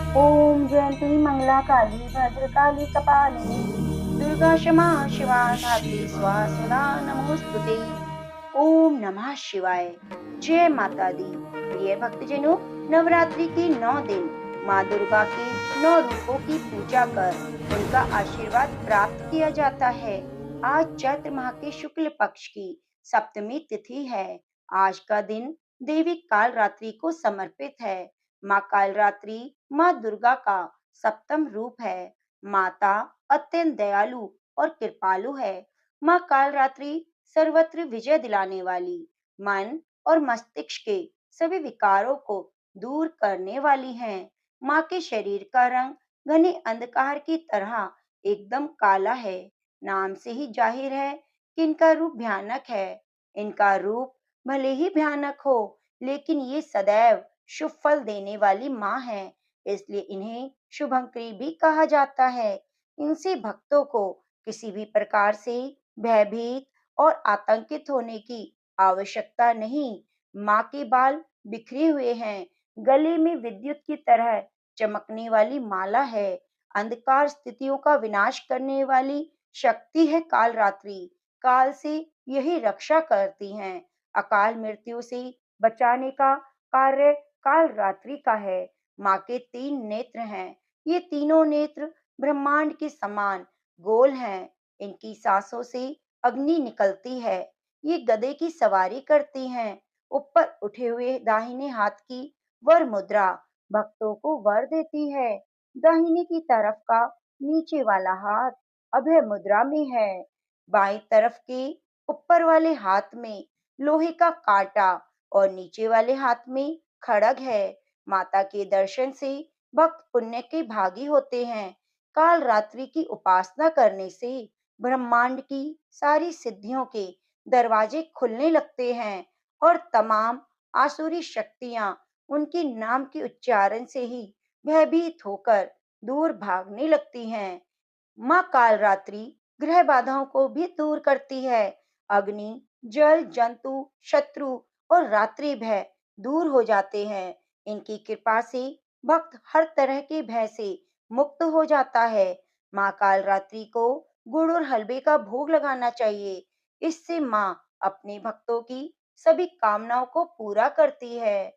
ओम जयंती मंगला काली भद्रकाली कपालिनी दुर्गा क्षमा शिवा धात्री स्वाहा सुदा नमोस्तुते। ओम नमः शिवाय। जय माता दी। प्रिय भक्तजनों, नवरात्रि के 9 दिन माँ दुर्गा के 9 रूपों की पूजा कर उनका आशीर्वाद प्राप्त किया जाता है। आज चैत्र माह के शुक्ल पक्ष की सप्तमी तिथि है। आज का दिन देवी कालरात्रि को समर्पित है। माँ कालरात्रि माँ दुर्गा का सप्तम रूप है। माता अत्यंत दयालु और कृपालु है। माँ कालरात्रि सर्वत्र विजय दिलाने वाली, मन और मस्तिष्क के सभी विकारों को दूर करने वाली हैं। माँ के शरीर का रंग घने अंधकार की तरह एकदम काला है। नाम से ही जाहिर है कि इनका रूप भयानक है। इनका रूप भले ही भयानक हो, लेकिन ये सदैव शुभ फल देने वाली माँ है, इसलिए इन्हें शुभंकरी भी कहा जाता है। इनसे भक्तों को किसी भी प्रकार से भयभीत और आतंकित होने की आवश्यकता नहीं। माँ के बाल बिखरे हुए हैं, गले में विद्युत की तरह चमकने वाली माला है। अंधकार स्थितियों का विनाश करने वाली शक्ति है कालरात्रि। काल से यही रक्षा करती हैं। अकाल मृत्यु से बचाने का कार्य कालरात्रि का है। माँ के 3 नेत्र हैं। ये तीनों नेत्र ब्रह्मांड के समान गोल हैं। इनकी सांसों से अग्नि निकलती है। ये गधे की सवारी करती हैं। ऊपर उठे हुए दाहिने हाथ की वर मुद्रा भक्तों को वर देती है। दाहिने की तरफ का नीचे वाला हाथ अभय मुद्रा में है। बाईं तरफ के ऊपर वाले हाथ में लोहे का कांटा और नीचे वाले हाथ में खड़ग है। माता के दर्शन से भक्त पुण्य के भागी होते हैं। काल रात्रि की उपासना करने से ब्रह्मांड की सारी सिद्धियों के दरवाजे खुलने लगते हैं और तमाम आसुरी शक्तियां उनके नाम के उच्चारण से ही भयभीत होकर दूर भागने लगती हैं। माँ कालरात्रि ग्रह बाधाओं को भी दूर करती है। अग्नि, जल, जंतु, शत्रु और रात्रि भय दूर हो जाते हैं। इनकी कृपा से भक्त हर तरह के भय से मुक्त हो जाता है। माँ कालरात्रि को गुड़ और हलवे का भोग लगाना चाहिए। इससे माँ अपने भक्तों की सभी कामनाओं को पूरा करती है।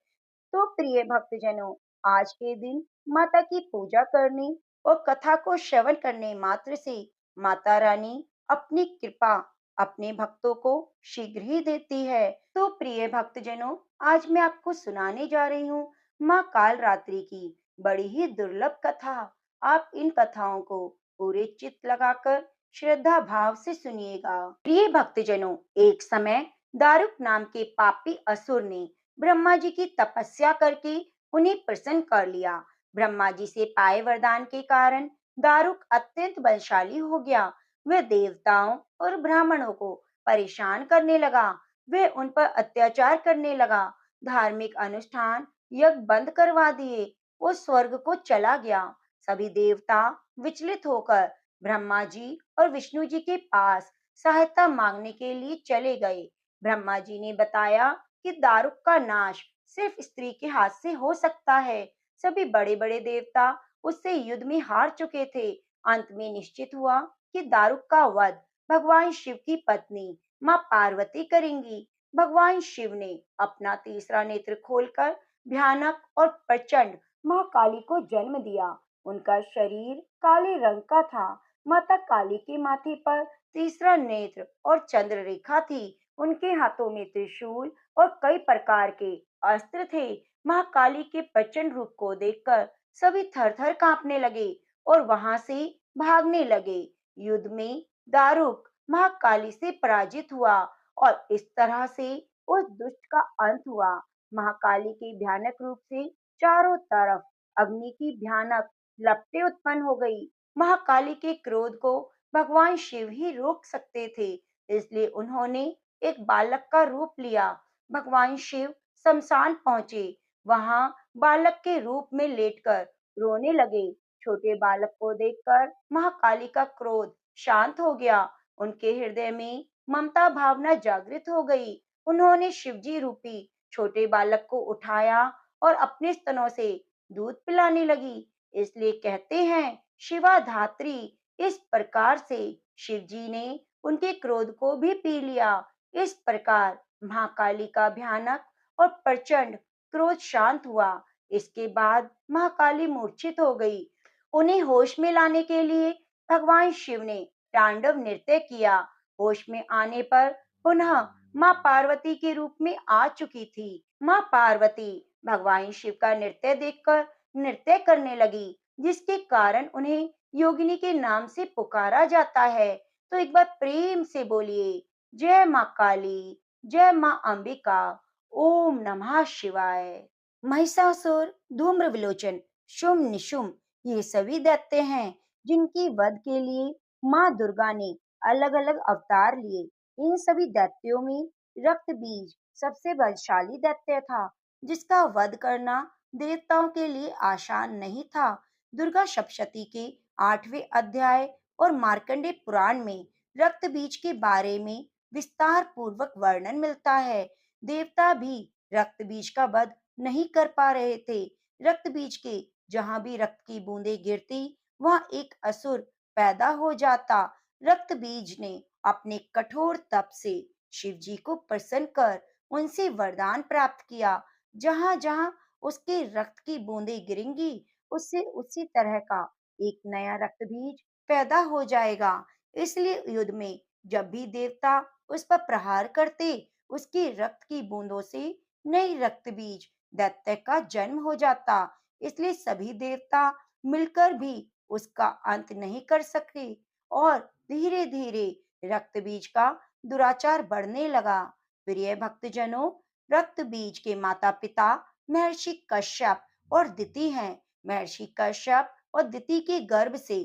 तो प्रिय भक्तजनों, आज के दिन माता की पूजा करने और कथा को श्रवण करने मात्र से माता रानी अपनी कृपा अपने भक्तों को शीघ्र ही देती है। तो प्रिय भक्तजनों, आज मैं आपको सुनाने जा रही हूँ माँ कालरात्रि की बड़ी ही दुर्लभ कथा। आप इन कथाओं को पूरे चित्त लगाकर श्रद्धा भाव से सुनिएगा। प्रिय भक्तजनों, एक समय दारुक नाम के पापी असुर ने ब्रह्मा जी की तपस्या करके उन्हें प्रसन्न कर लिया। ब्रह्मा जी से पाए वरदान के कारण दारुक अत्यंत बलशाली हो गया। वह देवताओं और ब्राह्मणों को परेशान करने लगा। वह उन पर अत्याचार करने लगा। धार्मिक अनुष्ठान यज्ञ बंद करवा दिए। वो स्वर्ग को चला गया। सभी देवता विचलित होकर ब्रह्मा जी और विष्णु जी के पास सहायता मांगने के लिए चले गए। ब्रह्मा जी ने बताया कि दारुक का नाश सिर्फ स्त्री के हाथ से हो सकता है। सभी बड़े बड़े देवता उससे युद्ध में हार चुके थे। अंत में निश्चित हुआ कि दारुक का वध भगवान शिव की पत्नी माँ पार्वती करेंगी। भगवान शिव ने अपना तीसरा नेत्र खोलकर भयानक और प्रचंड महाकाली को जन्म दिया। उनका शरीर काले रंग का था। माता काली के माथे पर तीसरा नेत्र और चंद्र रेखा थी। उनके हाथों में त्रिशूल और कई प्रकार के अस्त्र थे। महाकाली के प्रचंड रूप को देखकर सभी थर-थर कांपने लगे और वहां से भागने लगे। युद्ध में दारुक महाकाली से पराजित हुआ और इस तरह से उस दुष्ट का अंत हुआ। महाकाली के भयानक रूप से चारों तरफ अग्नि की भयानक लपटें उत्पन्न हो गई। महाकाली के क्रोध को भगवान शिव ही रोक सकते थे, इसलिए उन्होंने एक बालक का रूप लिया। भगवान शिव शमशान पहुंचे। वहां बालक के रूप में लेटकर रोने लगे। छोटे बालक को देखकर महाकाली का क्रोध शांत हो गया। उनके हृदय में ममता भावना जागृत हो गई। उन्होंने शिवजी रूपी छोटे बालक को उठाया और अपने स्तनों से दूध पिलाने लगी। इसलिए कहते हैं शिवा धात्री। इस प्रकार से शिव जी ने उनके क्रोध को भी पी लिया। इस प्रकार महाकाली का भयानक और प्रचंड क्रोध शांत हुआ। इसके बाद महाकाली मूर्छित हो गई। उन्हें होश में लाने के लिए भगवान शिव ने तांडव नृत्य किया। होश में आने पर पुनः माँ पार्वती के रूप में आ चुकी थी। माँ पार्वती भगवान शिव का नृत्य देखकर नृत्य करने लगी, जिसके कारण उन्हें योगिनी के नाम से पुकारा जाता है। तो एक बार प्रेम से बोलिए, जय माँ काली, जय माँ अंबिका, ओम नमः शिवाय। महिषासुर, धूम्र विलोचन, शुंभ निशुंभ, ये सभी दैत्य हैं जिनकी वध के लिए माँ दुर्गा ने अलग अलग अवतार लिए। इन सभी दैत्यों में रक्त बीज सबसे बलशाली दैत्य था, जिसका वध करना देवताओं के लिए आसान नहीं था। दुर्गा सप्तशती के 8वें अध्याय और मार्कंडे पुराण में रक्त बीज के बारे में विस्तार पूर्वक वर्णन मिलता है। देवता भी रक्त बीज का वध नहीं कर पा रहे थे। रक्त बीज के जहां भी रक्त की बूंदें गिरती, वहां एक असुर पैदा हो जाता। रक्त बीज ने अपने कठोर तप से शिव जी को प्रसन्न कर उनसे वरदान प्राप्त किया। जहां जहां उसके रक्त की बूंदें गिरेंगी, उससे उसी तरह का एक नया रक्त बीज पैदा हो जाएगा। इसलिए युद्ध में जब भी देवता उस पर प्रहार करते, उसके रक्त की बूंदों से नई रक्त बीज दैत्य का जन्म हो जाता। इसलिए सभी देवता मिलकर भी उसका अंत नहीं कर सके और धीरे धीरे रक्त बीज का दुराचार बढ़ने लगा। प्रिय भक्तजनों, रक्त बीज के माता पिता महर्षि कश्यप और दिति हैं। महर्षि कश्यप और दिति के गर्भ से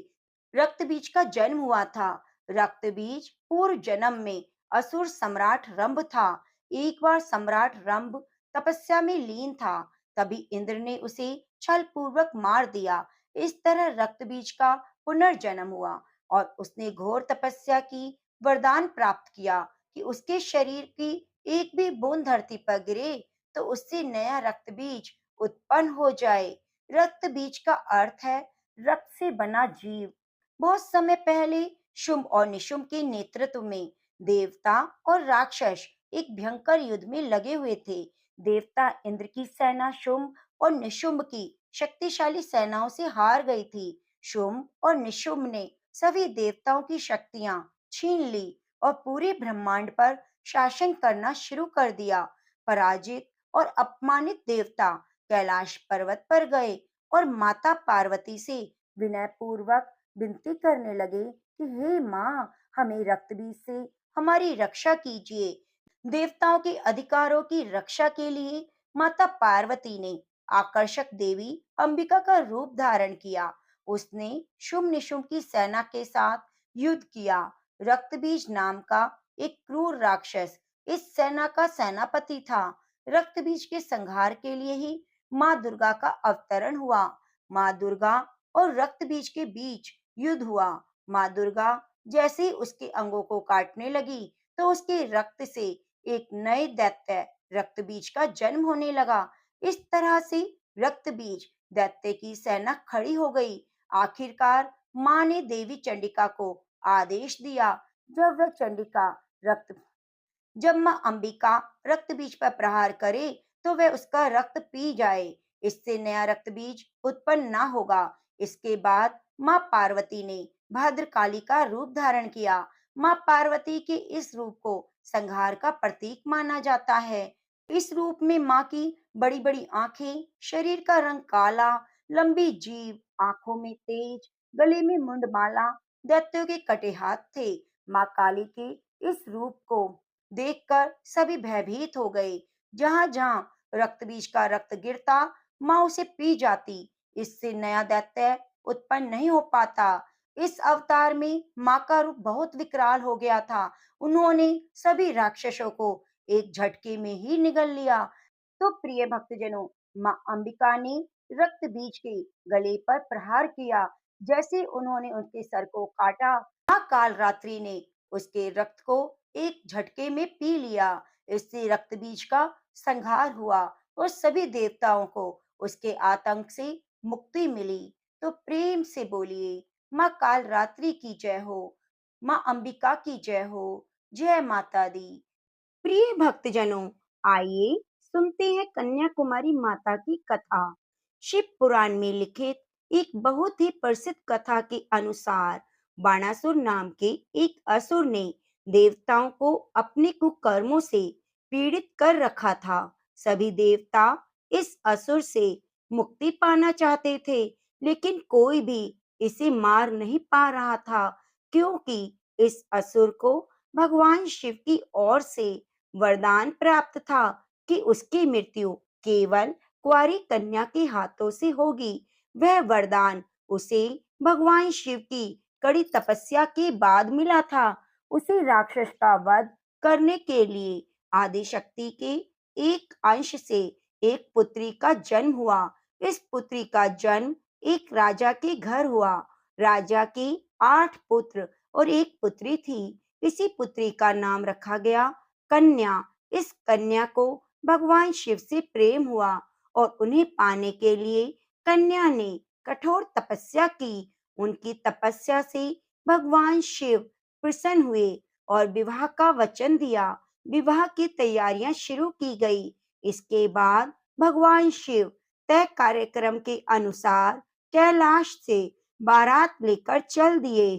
रक्त बीज का जन्म हुआ था। रक्त बीज पूर्व जन्म में असुर सम्राट रंभ था। एक बार सम्राट रंभ तपस्या में लीन था, तभी इंद्र ने उसे छल पूर्वक मार दिया। इस तरह रक्त बीज का पुनर्जन्म हुआ और उसने घोर तपस्या की, वरदान प्राप्त किया कि उसके शरीर की एक भी बूंद धरती पर गिरे तो उससे नया रक्त बीज उत्पन्न हो जाए। रक्त बीज का अर्थ है रक्त से बना जीव। बहुत समय पहले शुंभ और निशुंभ के नेतृत्व में देवता और राक्षस एक भयंकर युद्ध में लगे हुए थे। देवता इंद्र की सेना शुंभ और निशुंभ की शक्तिशाली सेनाओं से हार गई थी। शुंभ और निशुंभ ने सभी देवताओं की शक्तियां छीन ली और पूरे ब्रह्मांड पर शासन करना शुरू कर दिया। पराजित और अपमानित देवता कैलाश पर्वत पर गए और माता पार्वती से विनय पूर्वक विनती करने लगे कि हे माँ, हमें रक्त बीज से हमारी रक्षा कीजिए। देवताओं के अधिकारों की रक्षा के लिए माता पार्वती ने आकर्षक देवी अंबिका का रूप धारण किया। उसने शुंभ निशुंभ की सेना के साथ युद्ध किया। रक्तबीज नाम का एक क्रूर राक्षस इस सेना का सेनापति था। रक्तबीज के संहार के लिए ही माँ दुर्गा का अवतरण हुआ। माँ दुर्गा और रक्तबीज के बीच युद्ध हुआ। माँ दुर्गा जैसे ही उसके अंगों को काटने लगी, तो उसके रक्त से एक नए दैत्य रक्त बीज का जन्म होने लगा। इस तरह से रक्त बीज दैत्य की सेना खड़ी हो गई। आखिरकार माँ ने देवी चंडिका को आदेश दिया, जब वह चंडिका रक्त जब माँ अंबिका रक्त बीज पर प्रहार करे तो वह उसका रक्त पी जाए। इससे नया रक्त बीज उत्पन्न ना होगा। इसके बाद माँ पार्वती ने भद्रकाली का रूप धारण किया। माँ पार्वती के इस रूप को संहार का प्रतीक माना जाता है। इस रूप में माँ की बड़ी बड़ी आंखें, शरीर का रंग काला, लंबी जीभ, आंखों में तेज, गले में मुंडमाला, दैत्यों के कटे हाथ थे। माँ काली के इस रूप को देखकर सभी भयभीत हो गए। जहां जहां रक्त बीज का रक्त गिरता, माँ उसे पी जाती। इससे नया दैत्य उत्पन्न नहीं हो पाता। इस अवतार में माँ का रूप बहुत विकराल हो गया था। उन्होंने सभी राक्षसों को एक झटके में ही निगल लिया। तो प्रिय भक्तजनों, माँ अंबिका ने रक्त बीज के गले पर प्रहार किया। जैसे उन्होंने उनके सर को काटा, माँ काल रात्रि ने उसके रक्त को एक झटके में पी लिया। इससे रक्त बीज का संहार हुआ और सभी देवताओं को उसके आतंक से मुक्ति मिली। तो प्रेम से बोलिए, माँ कालरात्रि की जय हो, माँ अंबिका की जय हो, जय माता दी। प्रिय भक्तजनों, आइए सुनते हैं कन्याकुमारी माता की कथा। शिव पुराण में लिखित एक बहुत ही प्रसिद्ध कथा के अनुसार बाणासुर नाम के एक असुर ने देवताओं को अपने कुकर्मों से पीड़ित कर रखा था। सभी देवता इस असुर से मुक्ति पाना चाहते थे, लेकिन कोई भी इसे मार नहीं पा रहा था, क्योंकि इस असुर को भगवान शिव की ओर से वरदान प्राप्त था कि उसकी मृत्यु केवल कुंवारी कन्या के हाथों से होगी। वह वरदान उसे भगवान शिव की कड़ी तपस्या के बाद मिला था। उसे राक्षस का वध करने के लिए आदि शक्ति के एक अंश से एक पुत्री का जन्म हुआ। इस पुत्री का जन्म एक राजा के घर हुआ। राजा के 8 पुत्र और एक पुत्री थी। इसी पुत्री का नाम रखा गया कन्या। इस कन्या को भगवान शिव से प्रेम हुआ और उन्हें पाने के लिए कन्या ने कठोर तपस्या की। उनकी तपस्या से भगवान शिव प्रसन्न हुए और विवाह का वचन दिया। विवाह की तैयारियां शुरू की गई। इसके बाद भगवान शिव तय कार्यक्रम के अनुसार कैलाश से बारात लेकर चल दिए।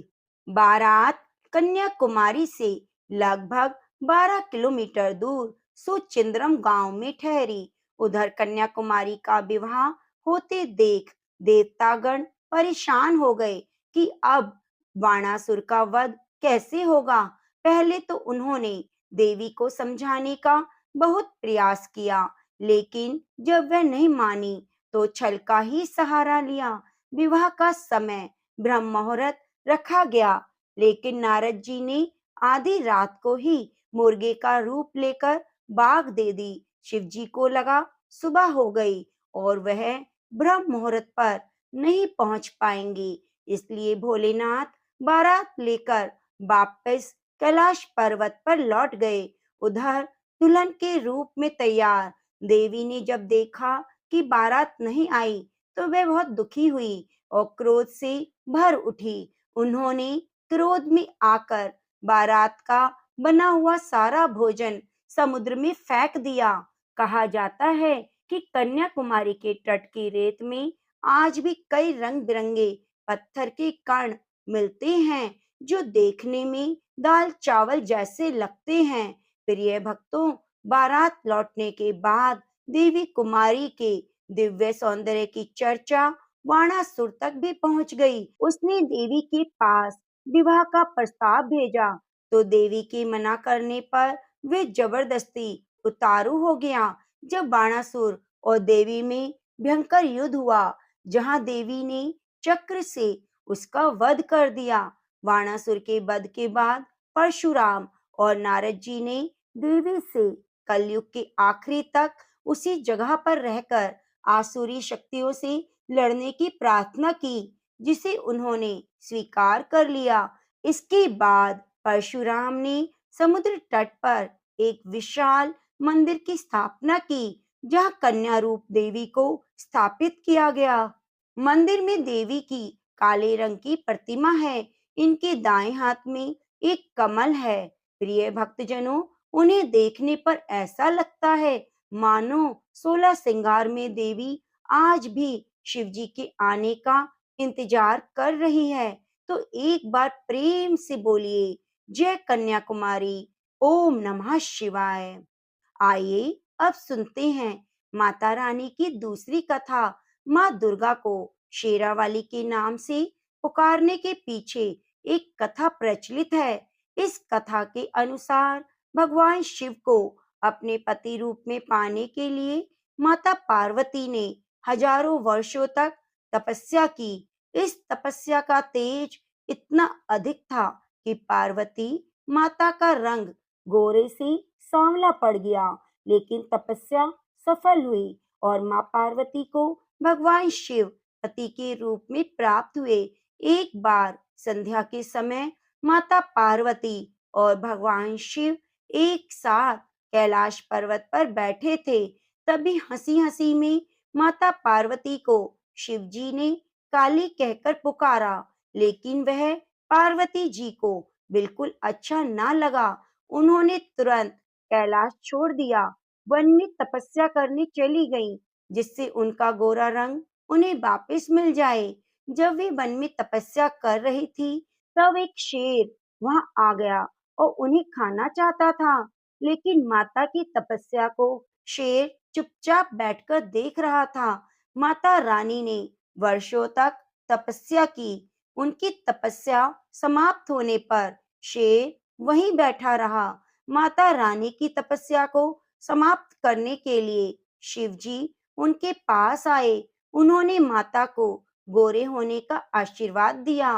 बारात कन्याकुमारी से लगभग 12 किलोमीटर दूर सुचिंद्रम गांव में ठहरी। उधर कन्याकुमारी का विवाह होते देख देवतागण परेशान हो गए कि अब बाणासुर का वध कैसे होगा। पहले तो उन्होंने देवी को समझाने का बहुत प्रयास किया, लेकिन जब वह नहीं मानी तो छल का ही सहारा लिया। विवाह का समय ब्रह्म मुहूर्त रखा गया, लेकिन नारद जी ने आधी रात को ही मुर्गे का रूप लेकर बाग दे दी। शिव जी को लगा सुबह हो गई और वह ब्रह्म मुहूर्त पर नहीं पहुंच पाएंगे, इसलिए भोलेनाथ बारात लेकर वापस कैलाश पर्वत पर लौट गए। उधर दुल्हन के रूप में तैयार देवी ने जब देखा कि बारात नहीं आई तो वह बहुत दुखी हुई और क्रोध से भर उठी। उन्होंने क्रोध में आकर बारात का बना हुआ सारा भोजन समुद्र में फेंक दिया। कहा जाता है कि कन्याकुमारी के तट की रेत में आज भी कई रंग बिरंगे पत्थर के कण मिलते हैं, जो देखने में दाल चावल जैसे लगते हैं। प्रिय भक्तों, बारात लौटने के बाद देवी कुमारी के दिव्य सौंदर्य की चर्चा बाणासुर तक भी पहुंच गई। उसने देवी के पास विवाह का प्रस्ताव भेजा, तो देवी के मना करने पर वे जबरदस्ती उतारू हो गया। जब बाणासुर और देवी में भयंकर युद्ध हुआ, जहां देवी ने चक्र से उसका वध कर दिया। बाणासुर के वध के बाद परशुराम और नारद जी ने देवी से कलयुग के आखिरी तक उसी जगह पर रहकर आसुरी शक्तियों से लड़ने की प्रार्थना की, जिसे उन्होंने स्वीकार कर लिया। इसके बाद परशुराम ने समुद्र तट पर एक विशाल मंदिर की स्थापना की, जहां कन्या रूप देवी को स्थापित किया गया। मंदिर में देवी की काले रंग की प्रतिमा है। इनके दाएं हाथ में एक कमल है। प्रिय भक्तजनों, उन्हें देखने पर ऐसा लगता है मानो 16 श्रृंगार में देवी आज भी शिव जी के आने का इंतजार कर रही है। तो एक बार प्रेम से बोलिए, जय कन्याकुमारी, ओम नमः शिवाय। आइए अब सुनते हैं माता रानी की दूसरी कथा। माँ दुर्गा को शेरावाली के नाम से पुकारने के पीछे एक कथा प्रचलित है। इस कथा के अनुसार भगवान शिव को अपने पति रूप में पाने के लिए माता पार्वती ने हजारों वर्षों तक तपस्या की। इस तपस्या का तेज इतना अधिक था कि पार्वती माता का रंग गोरे से सांवला पड़ गया, लेकिन तपस्या सफल हुई और मां पार्वती को भगवान शिव पति के रूप में प्राप्त हुए। एक बार संध्या के समय माता पार्वती और भगवान शिव एक साथ कैलाश पर्वत पर बैठे थे। तभी हंसी हंसी में माता पार्वती को शिव जी ने काली कहकर पुकारा, लेकिन वह पार्वती जी को बिल्कुल अच्छा ना लगा। उन्होंने तुरंत कैलाश छोड़ दिया, वन में तपस्या करने चली गईं, जिससे उनका गोरा रंग उन्हें वापस मिल जाए। जब वे वन में तपस्या कर रही थी, तब एक शेर वहां आ गया और उन्हें खाना चाहता था, लेकिन माता की तपस्या को शेर चुपचाप बैठकर देख रहा था। माता रानी ने वर्षों तक तपस्या की। उनकी तपस्या समाप्त होने पर शेर वहीं बैठा रहा। माता रानी की तपस्या को समाप्त करने के लिए शिव जी उनके पास आए। उन्होंने माता को गोरे होने का आशीर्वाद दिया।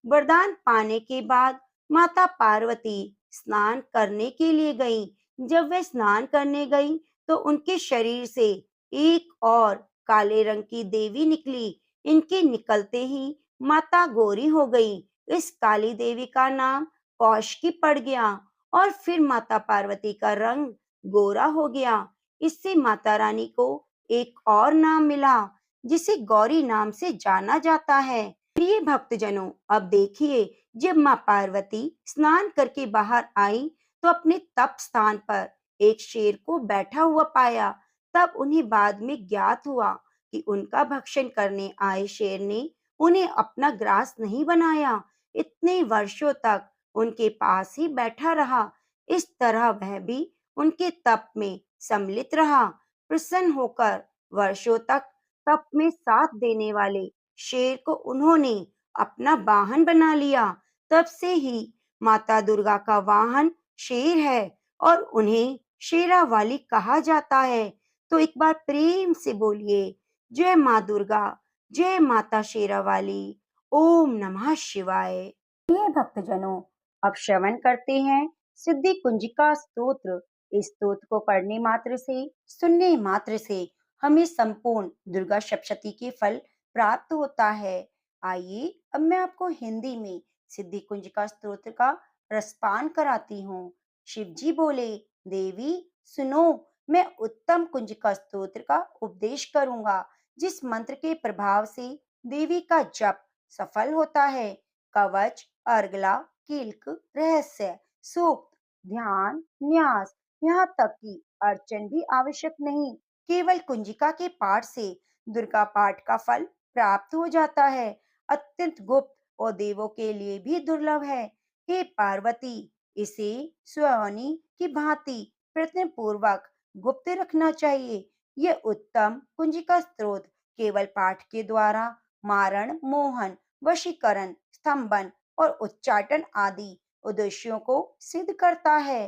वरदान पाने के बाद माता पार्वती स्नान करने के लिए गईं। जब वे स्नान करने गईं, तो उनके शरीर से एक और काले रंग की देवी निकली। इनके निकलते ही माता गोरी हो गई। इस काली देवी का नाम कौशकी पड़ गया और फिर माता पार्वती का रंग गोरा हो गया। इससे माता रानी को एक और नाम मिला, जिसे गौरी नाम से जाना जाता है। प्रिय भक्तजनों, अब देखिए, जब माँ पार्वती स्नान करके बाहर आई, तो अपने तप स्थान पर एक शेर को बैठा हुआ पाया। तब उन्हें बाद में ज्ञात हुआ कि उनका भक्षण करने आए शेर ने उन्हें अपना ग्रास नहीं बनाया। इतने वर्षों तक उनके पास ही बैठा रहा। इस तरह वह भी उनके तप में सम्मिलित रहा। प्रसन्न होकर वर्षों तक तप में साथ देने वाले शेर को उन्होंने अपना वाहन बना लिया। तब से ही माता दुर्गा का वाहन शेर है और उन्हें शेरावाली कहा जाता है। तो एक बार प्रेम से बोलिए, जय माँ दुर्गा, जय माता शेरावाली, ओम नमः शिवाय। प्रिय भक्तजनों, अब श्रवण करते हैं सिद्धि कुंजिका स्तोत्र। इस स्तोत्र को पढ़ने मात्र से, सुनने मात्र से हमें संपूर्ण दुर्गा सप्तशती के फल प्राप्त होता है। आइए, अब मैं आपको हिंदी में सिद्धि कुंजिका स्तोत्र का रसपान कराती हूँ। शिव जी बोले, देवी सुनो, मैं उत्तम कुंजिका स्तोत्र का उपदेश करूंगा, जिस मंत्र के प्रभाव से देवी का जप सफल होता है। कवच, अर्गला, किल्क, रहस्य, सूक्त, ध्यान, न्यास, यहाँ तक कि अर्चन भी आवश्यक नहीं। केवल कुंजिका के पाठ से दुर्गा पाठ का फल प्राप्त हो जाता है। अत्यंत गुप्त और देवों के लिए भी दुर्लभ है। हे पार्वती, इसे स्वयोनि की भांति प्रयत्न पूर्वक गुप्त रखना चाहिए। यह उत्तम कुंजिका स्त्रोत केवल पाठ के द्वारा मारण, मोहन, वशीकरण, स्तंभन और उच्चाटन आदि उद्देश्यों को सिद्ध करता है।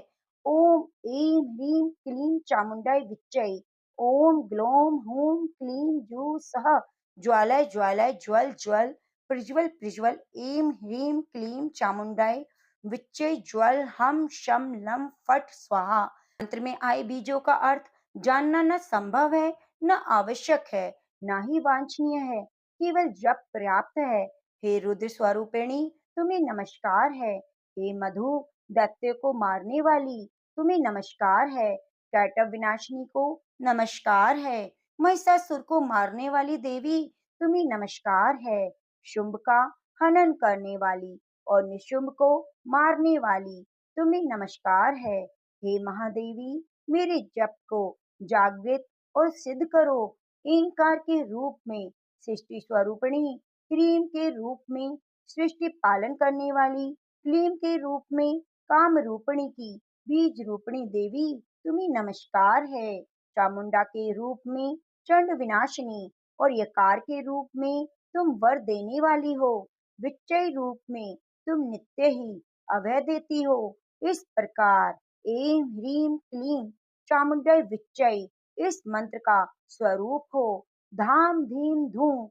ओम ऐं ह्रीं क्लीं चामुंडाय विच्चै। ओम ग्लौम हूं क्लीं जू सः। ज्वालय ज्वालय ज्वल ज्वल प्रज्वल प्रज्वल। ऐं ह्रीं क्लीं चामुंडाय विच्चै ज्वल हम शम लम फट स्वाहा। मंत्र में आए बीजों का अर्थ जानना न संभव है, न आवश्यक है, न ही वांछनीय है। केवल जप पर्याप्त है। हे रुद्र स्वरूपिणी, तुम्हें नमस्कार है। हे मधु, दैत्य को मारने वाली, तुम्हें नमस्कार है। कैटव विनाशिनी को नमस्कार है। महिषासुर को मारने वाली देवी, तुम्हें नमस्कार है। शुंभ का हनन करने वाली और निशुंभ को मारने वाली, तुम्हें नमस्कार है। हे महादेवी, मेरे जप को जागृत और सिद्ध करो। इंकार के रूप में सृष्टि स्वरूपिणी, क्रीम के रूप में सृष्टि पालन करने वाली, क्लीम के रूप में काम रूपिणी की बीज रूपिणी देवी, तुम्हें नमस्कार है। चामुंडा के रूप में चंड विनाशिनी और यकार के रूप में तुम वर देने वाली हो। विच्चय रूप में तुम नित्य ही अभय देती हो। इस प्रकार ऐं ह्रीं क्लीं चामुंडा विच्चय इस मंत्र का स्वरूप हो। धाम धीम धूम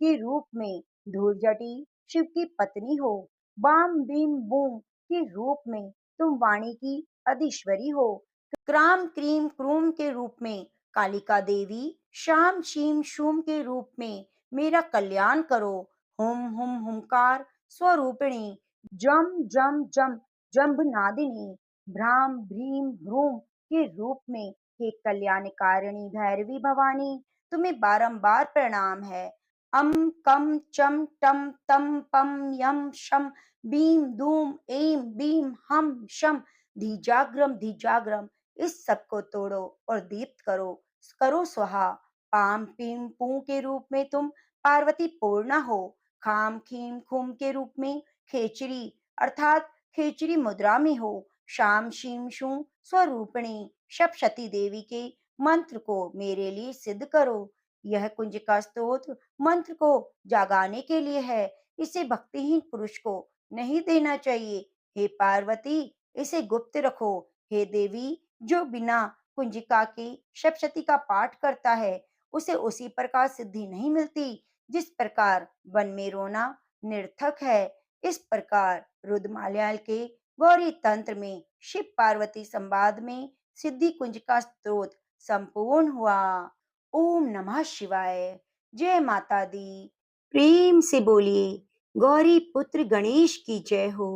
के रूप में धूर्जटी शिव की पत्नी हो। बाम बीम बूम के रूप में तुम वाणी की अधीश्वरी हो। क्राम क्रीम क्रूम के रूप में कालिका देवी, शाम शीम शूम के रूप में मेरा कल्याण करो। हुम हुम हुंकार स्वरूपिणी, जम जम जम जम्भ नादिनी, भ्राम भ्रीम भ्रूम के रूप में हे कल्याणकारिणी भैरवी भवानी, तुम्हें बारंबार प्रणाम है। अम कम चम टम तम पम यम शम बीम दूम एम बीम हम शम धीजाग्रम इस सब को तोड़ो और दीप्त करो, करो स्वाहा। पाम पीम पू के रूप में तुम पार्वती पूर्णा हो। खाम खीम खूम के रूप में खेचरी अर्थात खेचरी मुद्रा में हो। शाम शीम शू स्वरूपिणी सप्तशती देवी के मंत्र को मेरे लिए सिद्ध करो। यह कुंजिका स्तोत्र मंत्र को जागाने के लिए है, इसे भक्तिहीन पुरुष को नहीं देना चाहिए। हे पार्वती, इसे गुप्त रखो। हे देवी, जो बिना कुंजिका के सप्तशती का पाठ करता है, उसे उसी प्रकार सिद्धि नहीं मिलती जिस प्रकार वन में रोना निरर्थक है। इस प्रकार रुद्रमाल्याल के गौरी तंत्र में शिव पार्वती संवाद में सिद्धि कुंजिका स्तोत्र संपूर्ण हुआ। ओम नमः शिवाय। जय माता दी। प्रेम से बोलिए गौरी पुत्र गणेश की जय हो।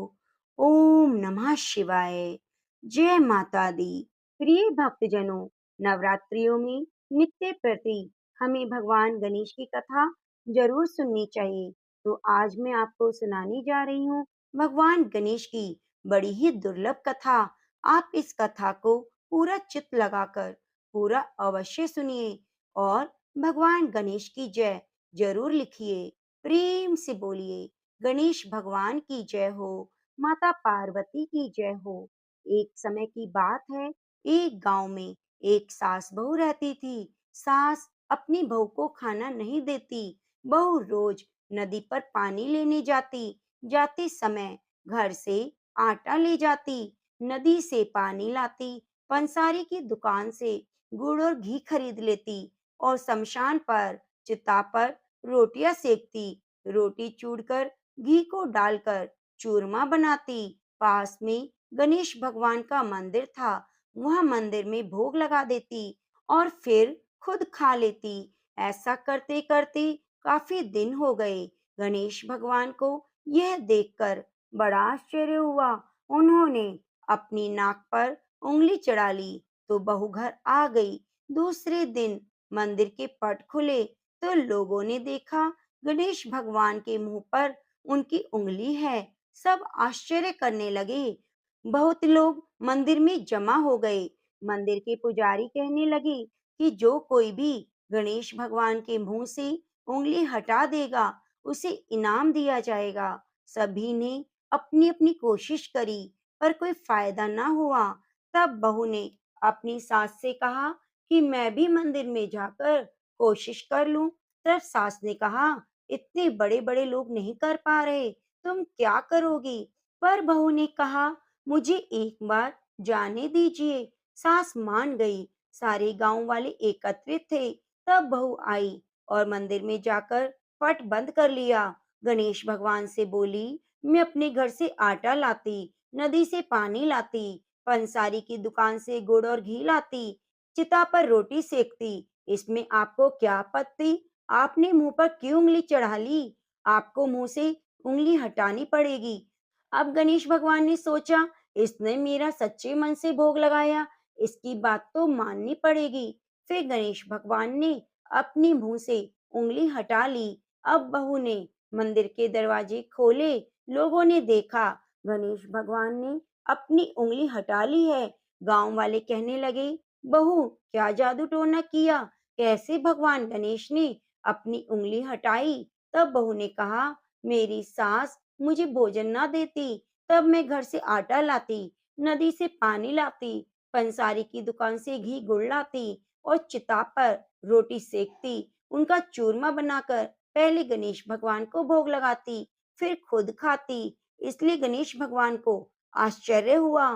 ओम नमः शिवाय। जय माता दी। प्रिय भक्तजनों, नवरात्रियों में नित्य प्रति हमें भगवान गणेश की कथा जरूर सुननी चाहिए। तो आज मैं आपको सुनाने जा रही हूँ भगवान गणेश की बड़ी ही दुर्लभ कथा। आप इस कथा को पूरा चित्त लगाकर पूरा अवश्य सुनिए और भगवान गणेश की जय जरूर लिखिए। प्रेम से बोलिए गणेश भगवान की जय हो, माता पार्वती की जय हो। एक समय की बात है, एक गांव में एक सास बहू रहती थी। सास अपनी बहू को खाना नहीं देती। बहू रोज नदी पर पानी लेने जाती। जाते समय घर से आटा ले जाती, नदी से पानी लाती, पंसारी की दुकान से गुड़ और घी खरीद लेती और शमशान पर चिता पर रोटियां सेकती। रोटी चूड़कर घी को डालकर चूरमा बनाती। पास में गणेश भगवान का मंदिर था, वह मंदिर में भोग लगा देती और फिर खुद खा लेती। ऐसा करते करते काफी दिन हो गए। गणेश भगवान को यह देखकर बड़ा आश्चर्य हुआ। उन्होंने अपनी नाक पर उंगली चढ़ा ली तो बहू घर आ गई। दूसरे दिन मंदिर के पट खुले तो लोगों ने देखा गणेश भगवान के मुंह पर उनकी उंगली है। सब आश्चर्य करने लगे। बहुत लोग मंदिर में जमा हो गए। मंदिर के पुजारी कहने लगे कि जो कोई भी गणेश भगवान के मुंह से उंगली हटा देगा, उसे इनाम दिया जाएगा। सभी ने अपनी अपनी कोशिश करी पर कोई फायदा ना हुआ। तब बहू ने अपनी सास से कहा कि मैं भी मंदिर में जाकर कोशिश कर लूं। तब सास ने कहा, इतने बड़े बड़े लोग नहीं कर पा रहे, तुम क्या करोगी? पर बहू ने कहा, मुझे एक बार जाने दीजिए। सास मान गई। सारे गांव वाले एकत्रित थे। तब बहू आई और मंदिर में जाकर पट बंद कर लिया। गणेश भगवान से बोली, मैं अपने घर से आटा लाती, नदी से पानी लाती, पंसारी की दुकान से गुड़ और घी लाती, चिता पर रोटी सेकती। इसमें आपको क्या आपत्ति? आपने मुंह पर क्यों उंगली चढ़ा ली? आपको मुंह से उंगली हटानी पड़ेगी। अब गणेश भगवान ने सोचा, इसने मेरा सच्चे मन से भोग लगाया, इसकी बात तो माननी पड़ेगी। फिर गणेश भगवान ने अपनी मुंह से उंगली हटा ली। अब बहू ने मंदिर के दरवाजे खोले। लोगों ने देखा गणेश भगवान ने अपनी उंगली हटा ली है। गांव वाले कहने लगे, बहू क्या जादू टोना किया? कैसे भगवान गणेश ने अपनी उंगली हटाई? तब बहू ने कहा, मेरी सास मुझे भोजन ना देती, तब मैं घर से आटा लाती, नदी से पानी लाती, पंसारी की दुकान से घी गुड़ लाती और चिता पर रोटी सेकती, उनका चूरमा बनाकर पहले गणेश भगवान को भोग लगाती, फिर खुद खाती। इसलिए गणेश भगवान को आश्चर्य हुआ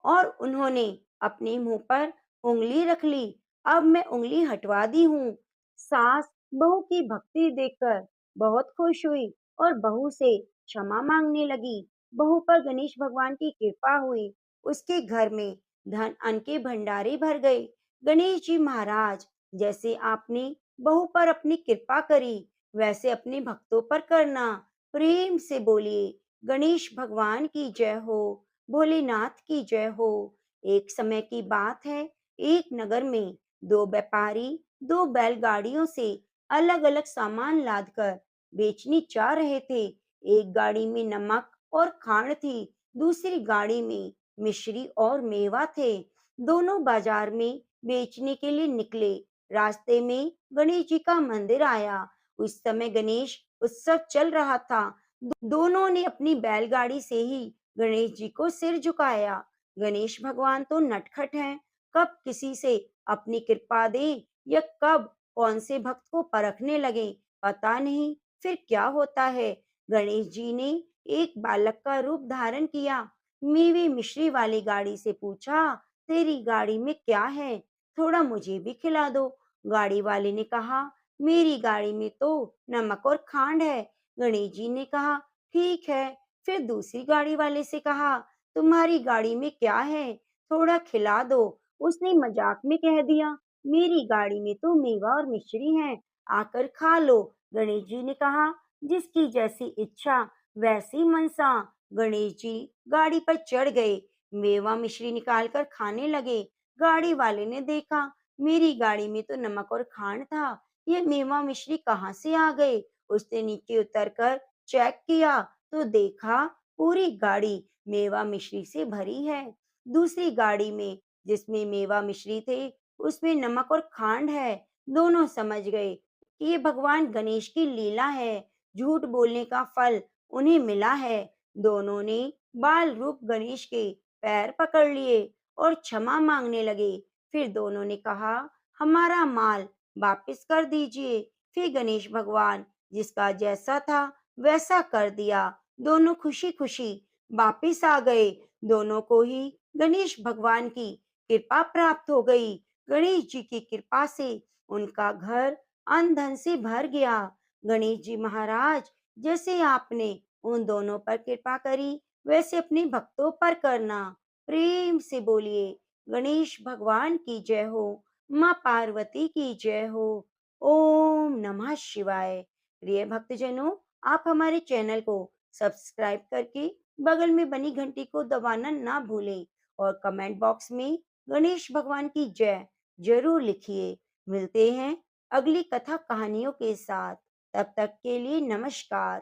और उन्होंने अपने मुंह पर उंगली रख ली। अब मैं उंगली हटवा दी हूँ। सास बहू की भक्ति देखकर बहुत खुश हुई और बहू से क्षमा मांगने लगी। बहू पर गणेश भगवान की कृपा हुई। उसके घर में धन अन्न के भंडारे भर गए। गणेश जी महाराज, जैसे आपने बहू पर अपनी कृपा करी, वैसे अपने भक्तों पर करना। प्रेम से बोलिए गणेश भगवान की जय हो, भोलेनाथ की जय हो। एक समय की बात है, एक नगर में दो व्यापारी दो बैलगाड़ियों से अलग अलग सामान लादकर बेचने जा रहे थे। एक गाड़ी में नमक और खांड थी, दूसरी गाड़ी में मिश्री और मेवा थे। दोनों बाजार में बेचने के लिए निकले। रास्ते में गणेश जी का मंदिर आया। उस समय गणेश उत्सव चल रहा था। दोनों ने अपनी बैलगाड़ी से ही गणेश जी को सिर झुकाया। गणेश भगवान तो नटखट हैं, कब किसी से अपनी कृपा दे या कब कौन से भक्त को परखने लगे, पता नहीं फिर क्या होता है। गणेश जी ने एक बालक का रूप धारण किया। मेवे मिश्री वाली गाड़ी से पूछा, तेरी गाड़ी में क्या है, थोड़ा मुझे भी खिला दो। गाड़ी वाले ने कहा, मेरी गाड़ी में तो नमक और खांड है। गणेश जी ने कहा, ठीक है। फिर दूसरी गाड़ी वाले से कहा, तुम्हारी गाड़ी में क्या है, थोड़ा खिला दो। उसने मजाक में कह दिया, मेरी गाड़ी में तो मेवा और मिश्री है, आकर खा लो। गणेश जी ने कहा, जिसकी जैसी इच्छा वैसी मनसा। गणेश जी गाड़ी पर चढ़ गए, मेवा मिश्री निकालकर खाने लगे। गाड़ी वाले ने देखा, मेरी गाड़ी में तो नमक और खांड था, ये मेवा मिश्री कहाँ से आ गए। उसने नीचे उतरकर चेक किया तो देखा पूरी गाड़ी मेवा मिश्री से भरी है। दूसरी गाड़ी में जिसमें मेवा मिश्री थे, उसमें नमक और खांड है। दोनों समझ गए कि ये भगवान गणेश की लीला है, झूठ बोलने का फल उन्हें मिला है। दोनों ने बाल रूप गणेश के पैर पकड़ लिए और क्षमा मांगने लगे। फिर दोनों ने कहा, हमारा माल वापस कर दीजिए। फिर गणेश भगवान जिसका जैसा था वैसा कर दिया। दोनों खुशी खुशी वापिस आ गए। दोनों को ही गणेश भगवान की कृपा प्राप्त हो गई। गणेश जी की कृपा से उनका घर अन्न धन से भर गया। गणेश जी महाराज, जैसे आपने उन दोनों पर कृपा करी, वैसे अपने भक्तों पर करना। प्रेम से बोलिए, गणेश भगवान की जय हो, माँ पार्वती की जय हो। ओम नमः शिवाय। प्रिय भक्तजनों, आप हमारे चैनल को सब्सक्राइब करके बगल में बनी घंटी को दबाना ना भूलें और कमेंट बॉक्स में गणेश भगवान की जय जरूर लिखिए। मिलते हैं अगली कथा कहानियों के साथ। तब तक के लिए नमस्कार।